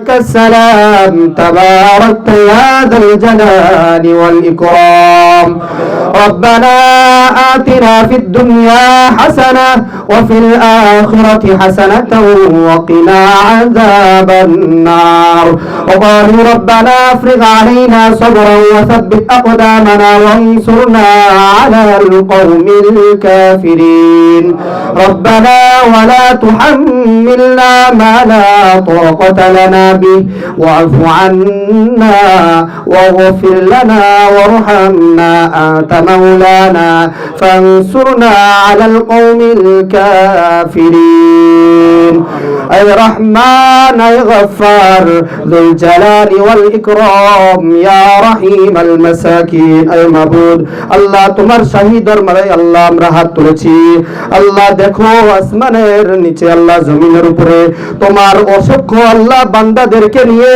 السلام تبارك يا ذا الجلال والإكرام. ربنا آتنا في الدنيا حسنة وفي الآخرة حسنة وقنا عذاب النار. وقالوا ربنا افرغ علينا صبرا وثبت أقدامنا وانصرنا على القوم الكافرين. ربنا ولا تحملنا ما لا طاقة لنا به واعف عنا واغفر لنا وارحمنا أنت مولانا فانصرنا على القوم الكافرين. أي رحمن أي غفار ذو الجلال والإكرام يا رحيم المساكين. أي معبود আল্লাহ তোমার শাহী দরবারে আল্লাহ আমরা হাত তুলেছি। আল্লাহ দেখো আসমানের নিচে আল্লাহ জমিনের উপরে তোমার অসংখ্য আল্লাহ বান্দাদেরকে নিয়ে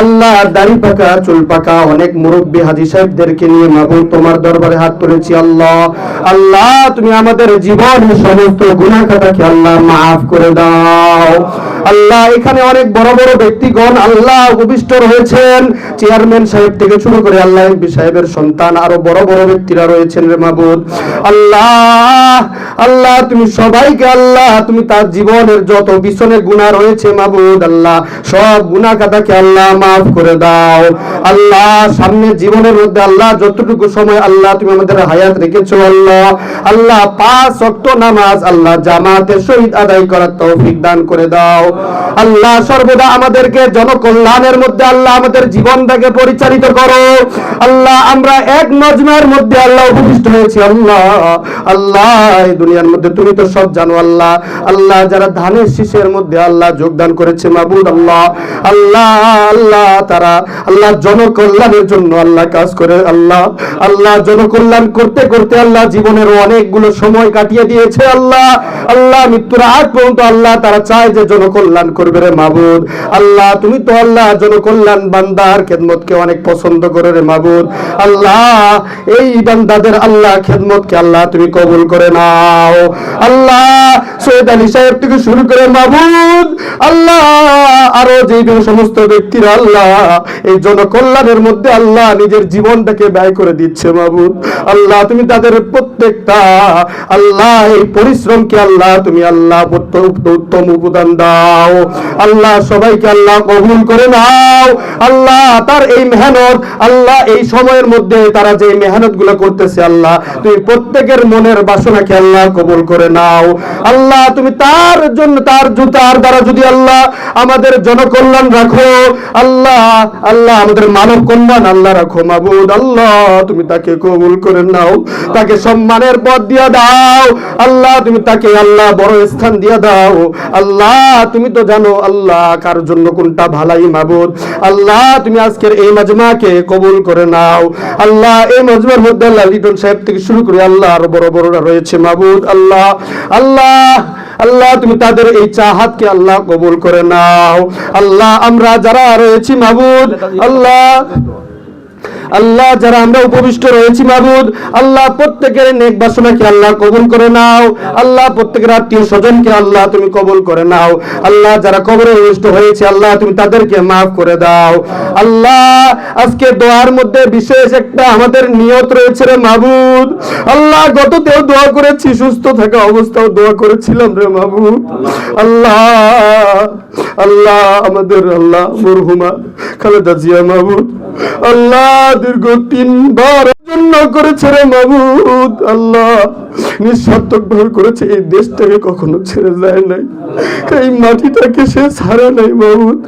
আল্লাহ দাড়ি পাকা চুল পাকা অনেক মুরব্বী হাজী সাহেবদেরকে নিয়ে মাবুদ তোমার দরবারে হাত তুলেছি। আল্লাহ আল্লাহ তুমি আমাদের জীবনের সমস্ত গুনাহ খাতাকে আল্লাহ মাফ করে দাও। আল্লাহ এখানে অনেক বড় বড় ব্যক্তিগণ আল্লাহ উপবিষ্ট রয়েছেন, চেয়ারম্যান সাহেব থেকে শুরু করে আল্লাহ এমপি সাহেবের সন্তান আরো বড় বড় ব্যক্তিরা রয়েছেন রে মাবুদ। আল্লাহ আল্লাহ তুমি সবাইকে আল্লাহ তুমি তার জীবনের যত পিছনে গুনাহ রয়েছে মাবুদ আল্লাহ সব গুনাহ খাতাকে আল্লাহ মাফ করে দাও। আল্লাহ সামনে জীবনের মধ্যে আল্লাহ যতটুকু সময় আল্লাহ তুমি আমাদের হায়াত রেখেছো আল্লাহ আল্লাহ 5 ওয়াক্ত নামাজ আল্লাহ জামাতের সহিত আদায় করার তৌফিক দান করে দাও। আল্লাহ সর্বদা আমাদেরকে জনকল্যাণের মধ্যে আল্লাহ আমাদের জীবনটাকে পরিচালিত করো। আল্লাহ আমরা এক মজমার মধ্যে আল্লাহ উপবিষ্ট হয়েছি আল্লাহ আল্লাহ এই দুনিয়ার মধ্যে তুমি তো সব জানো আল্লাহ আল্লাহ যারা ধানের শীষের মধ্যে আল্লাহ যোগদান করেছে মাবুদ আল্লাহ আল্লাহ আল্লাহ তারা আল্লাহ জনকল্যাণের জন্য আল্লাহ কাজ করে আল্লাহ আল্লাহ জনকল্যাণ করতে করতে আল্লাহ জীবনের অনেকগুলো সময় কাটিয়ে দিয়েছে আল্লাহ আল্লাহ মৃত্যুর আগ পর্যন্ত আল্লাহ তারা চায় যে জনকল্যাণ করবে রে মাবুদ আল্লাহ তুমি তো আল্লাহ জনকল্যাণ বান্দার খেদমতকে অনেক পছন্দ করে রে মাবুদ আল্লাহ এই বান্দাদের আল্লাহ খেদমতকে আল্লাহ তুমি কবুল করে নাও। আল্লাহ সৈয়দ আলী সাহেব থেকে শুরু করে মাবুদ আল্লাহ আরো যে সমস্ত ব্যক্তিরা আল্লাহ এই জনকল্যাণের মধ্যে আল্লাহ নিজের জীবনটাকে ব্যয় করে দিচ্ছে মাবুদ আল্লাহ তুমি তাদের প্রত্যেকটা আল্লাহ এই পরিশ্রমকে আল্লাহ তুমি আল্লাহ উত্তম উপদান দাও। আল্লাহ সবাইকে আল্লাহ কবুল করে নাও। আল্লাহ তার এই মেহনত আল্লাহ এই সময়ের মধ্যে তারা যে মেহনত গুলো করতেছে আল্লাহ তুমি প্রত্যেকের মনের বাসনাকে আল্লাহ কবুল করে নাও। আল্লাহ তুমি তার জন্য তার দ্বারা যদি আল্লাহ আমাদের জনকল্যাণ রাখো আল্লাহ আল্লাহ আমাদের মানব কল্যাণ আল্লাহ রাখো মাবুদ আল্লাহ তুমি তাকে কবুল করে নাও, তাকে সম্মানের পদ দিয়ে দাও আল্লাহ তুমি তাকে আল্লাহ বড় স্থান দিয়ে দাও। আল্লাহ তুমি তো জানো আল্লাহ কার জন্য কোনটা ভালাই মাবুদ আল্লাহ তুমি আজকের এই মাজমাকে কবুল করে নাও। আল্লাহ এই মাজমার মধ্যে আল্লাহ লিটন সাহেব থেকে শুরু করে আল্লাহ আরো বড় বড়রা রয়েছে মাবুদ আল্লাহ আল্লাহ আল্লাহ তুমি তাদের এই চাহাতকে আল্লাহ কবুল করে নাও। আল্লাহ আমরা যারা রয়েছি মাবুদ আল্লাহ আল্লাহ যারা আমরা উপবিষ্ট রয়েছি মাবুদ আল্লাহ প্রত্যেকের নেক বাসনাকে আল্লাহ কবুল করে নাও। আল্লাহ প্রত্যেকের আত্মীয় স্বজনকে আল্লাহ তুমি কবুল করে নাও। আল্লাহ যারা কবরে অনুষ্ঠিত হয়েছে আল্লাহ তুমি তাদেরকে মাফ করে দাও। আল্লাহ আজকে দোয়ার মধ্যে বিশেষ একটা আমাদের নিয়ত রয়েছে রে মাবুদ আল্লাহ গততেও দোয়া করেছি, সুস্থ থাকা অবস্থাও দোয়া করেছিলাম রে মাবুদ আল্লাহ আল্লাহ আমাদের আল্লাহ মরহুমা খালেদা জিয়া মাবুদ আল্লাহ দীর্ঘ 3 বার জন্য করেছে রে মাবুদ আল্লাহ নিঃস্বার্থক ভাবে করেছে, এই দেশটাকে কখনো ছেড়ে যায় নাই, এই মাটিটাকে সে ছাড়ে নাই মাবুদ।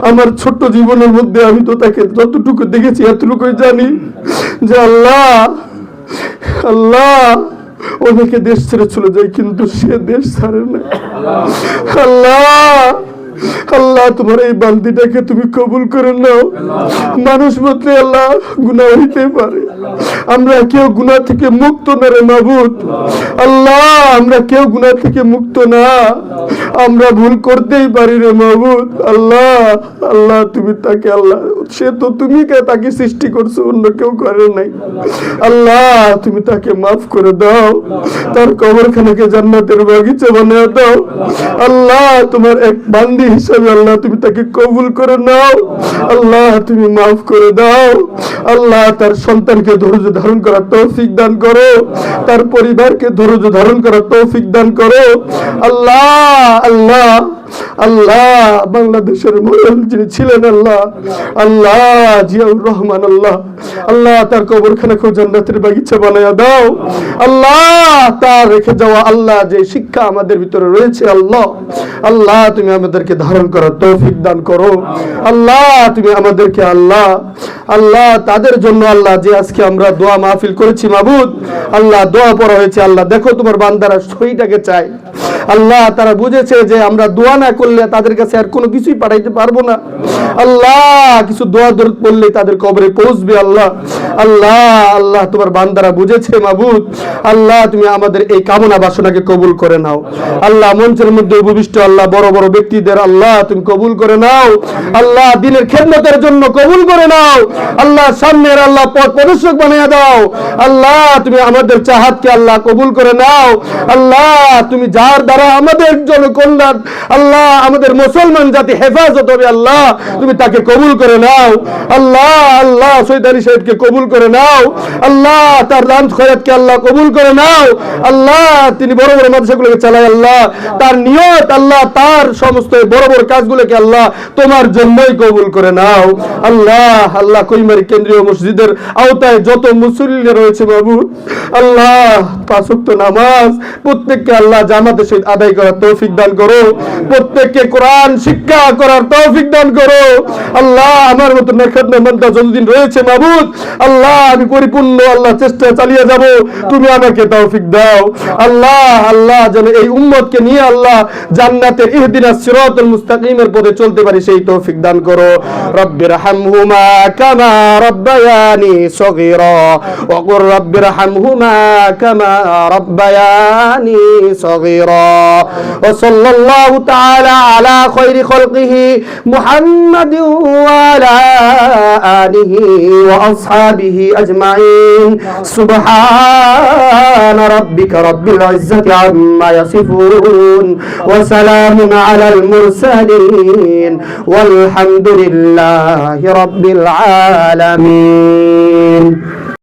আমার ছোট্ট জীবনের মধ্যে আমি তো তাকে যতটুকু দেখেছি এতটুকুই জানি যে আল্লাহ আল্লাহ অনেকে দেশ ছেড়ে চলে যায় কিন্তু সে দেশ ছাড়ে না। আল্লাহ আল্লাহ তোমার এই বান্দিটাকে তুমি কবুল করে নাও। মানুষ মাত্রে আল্লাহ গুনাহ হইতে পারে, আমরা কেউ গুনাহ থেকে মুক্ত না রে মাবুদ আল্লাহ আমরা কেউ গুনাহ থেকে মুক্ত না, আমরা ভুল করতেই পারি রে মাবুদ আল্লাহ আল্লাহ তুমি তাকে আল্লাহ সে তো তুমি তাকে সৃষ্টি করছো, অন্য কেউ করে নাই। আল্লাহ তুমি তাকে মাফ করে দাও, তার কবরখানাকে জান্নাতের বাগিচা বানিয়ে দাও। আল্লাহ তোমার এক বান্দি হিসাবে আল্লাহ তুমি তাকে কবুল করে নাও। আল্লাহ তুমি মাফ করে দাও। আল্লাহ তার সন্তানকে ধৈর্য ধারণ করার তৌফিক দান করো, তার পরিবারকে ধৈর্য ধারণ করার তৌফিক দান করো। আল্লাহ আল্লাহ আল্লাহ বাংলাদেশের মডেল যিনি ছিলেন আল্লাহ, আল্লাহ জিয়াউর রহমান, আল্লাহ আল্লাহ তার কবরখানাকে জান্নাতের বাগিচা বানায়া দাও। আল্লাহ তার রেখে যাওয়া আল্লাহ যে শিক্ষা আমাদের ভিতরে রয়েছে আল্লাহ, আল্লাহ তুমি আমাদেরকে ধারণ করার তৌফিক দান করো। আল্লাহ তুমি আমাদেরকে আল্লাহ আল্লাহ তাদের জন্য আল্লাহ যে আজকে আমরা দোয়া মাহফিল করেছি মাবুদ, আল্লাহ দোয়া পড়া হয়েছে আল্লাহ, দেখো তোমার বান্দারা সইটাকে চায় আল্লাহ, তারা বুঝেছে যে আমরা দোয়া না করলে তাদের কাছে আর কোনো কিছুই পাঠাইতে পারবো না। আল্লাহ কিছু দোয়া দরুদ পড়লে তাদের কবরে পৌঁছবে আল্লাহ। আল্লাহ আল্লাহ তোমার বান্দারা বুঝেছে মাবুদ, আল্লাহ তুমি আমাদের এই কামনা বাসনাকে কবুল করে নাও। আল্লাহ মঞ্চের মধ্যে উপবিষ্ট আল্লাহ বড় বড় ব্যক্তিদের আল্লাহ তুমি কবুল করে নাও। আল্লাহ দিনের খেদমতের জন্য কবুল করে নাও। আল্লাহ সামনের আল্লাহ পথ প্রদর্শক বানিয়ে দাও। আল্লাহ তুমি আমাদের চাহাতকে আল্লাহ কবুল করে নাও। আল্লাহ তুমি যার দ্বারা আমাদের জনকল্যাণ আল্লাহ আমাদের মুসলমান জাতি হেফাজত হবে আল্লাহ তুমি তাকে কবুল করে নাও। আল্লাহ আল্লাহ শহীদ আলী সাহেবকে কবুল করে নাও। আল্লাহ তার দান খয়রাতকে আল্লাহ কবুল করে নাও। আল্লাহ তিনি বড় বড় মাদ্রাসাগুলোকে চালায় আল্লাহ, তার নিয়ত আল্লাহ তার সমস্ত বড় বড় কাজগুলোকে আল্লাহ তোমার জন্যই কবুল করে নাও। আল্লাহ আল্লাহ কইমারি কেন্দ্রীয় মসজিদের আওতায় যত মুসল্লি রয়েছে বাবু আল্লাহ 5 ওয়াক্ত নামাজ প্রত্যেককে আল্লাহ জামাতের সহিত আদায় করার তৌফিক দান করো, প্রত্যেককে কোরআন শিক্ষা করার তৌফিক দান করো। আল্লাহ আমার মতো নেখাদনামন্দা যতদিন রয়েছে মাবুদ আল্লাহ আমি পরিপূর্ণ আল্লাহ চেষ্টা চালিয়ে যাব, তুমি আমাকে তৌফিক দাও। আল্লাহ আল্লাহ যেন এই উম্মতকে নিয়ে আল্লাহ জান্নাতের ইহদিনাস সিরাতাল মুস্তাকিমের পথে চলতে পারি সেই তৌফিক দান করো। রব্বিরহামহুমা কামা রব্বায়ানি সগীরা ওয়া কুর রব্বিরহামহুমা কামা রব্বায়ানি সগীরা। ওয়া সাল্লাল্লাহু তাআলা আলা খায়রি খালকিহি মুহাম্মাদিন ওয়া আলা আলিহি ওয়া আসহাবিহি আজমাইন। সুবহানা রাব্বিকা রাব্বিল ইজ্জাতি আম্মা ইয়াসিফুন ওয়া সালামুন আলাল মুরসালিন ওয়ালহামদুলিল্লাহি রাব্বিল আলামিন।